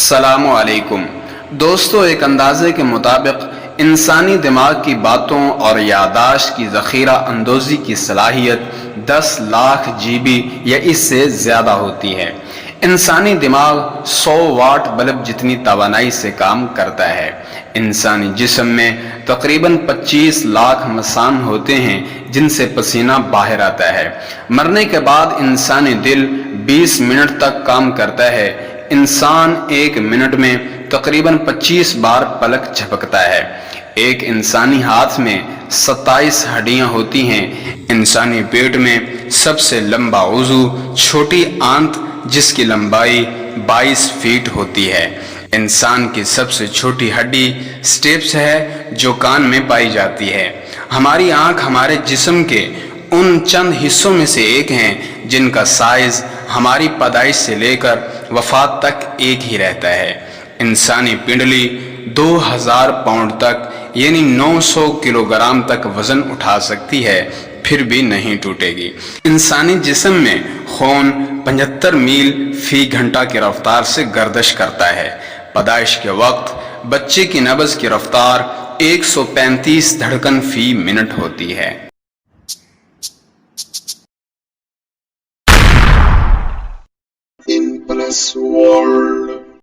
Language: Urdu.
السلام علیکم دوستو، ایک اندازے کے مطابق انسانی دماغ کی باتوں اور یادداشت کی ذخیرہ اندوزی کی صلاحیت 10 لاکھ GB یا اس سے زیادہ ہوتی ہے۔ انسانی دماغ 100 واٹ بلب جتنی توانائی سے کام کرتا ہے۔ انسانی جسم میں تقریباً 25 لاکھ مثان ہوتے ہیں جن سے پسینہ باہر آتا ہے۔ مرنے کے بعد انسانی دل 20 منٹ تک کام کرتا ہے۔ انسان ایک منٹ میں تقریباً 25 بار پلک جھپکتا ہے۔ ایک انسانی ہاتھ میں 27 ہڈیاں ہوتی ہیں۔ انسانی پیٹ میں سب سے لمبا عضو چھوٹی آنت جس کی لمبائی 22 فیٹ ہوتی ہے۔ انسان کی سب سے چھوٹی ہڈی سٹیپس ہے جو کان میں پائی جاتی ہے۔ ہماری آنکھ ہمارے جسم کے ان چند حصوں میں سے ایک ہیں جن کا سائز ہماری پیدائش سے لے کر وفات تک ایک ہی رہتا ہے۔ انسانی پنڈلی 2000 پاؤنڈ تک یعنی 900 کلو گرام تک وزن اٹھا سکتی ہے، پھر بھی نہیں ٹوٹے گی۔ انسانی جسم میں خون 75 میل فی گھنٹہ کی رفتار سے گردش کرتا ہے۔ پیدائش کے وقت بچے کی نبض کی رفتار 135 دھڑکن فی منٹ ہوتی ہے۔ In plus world.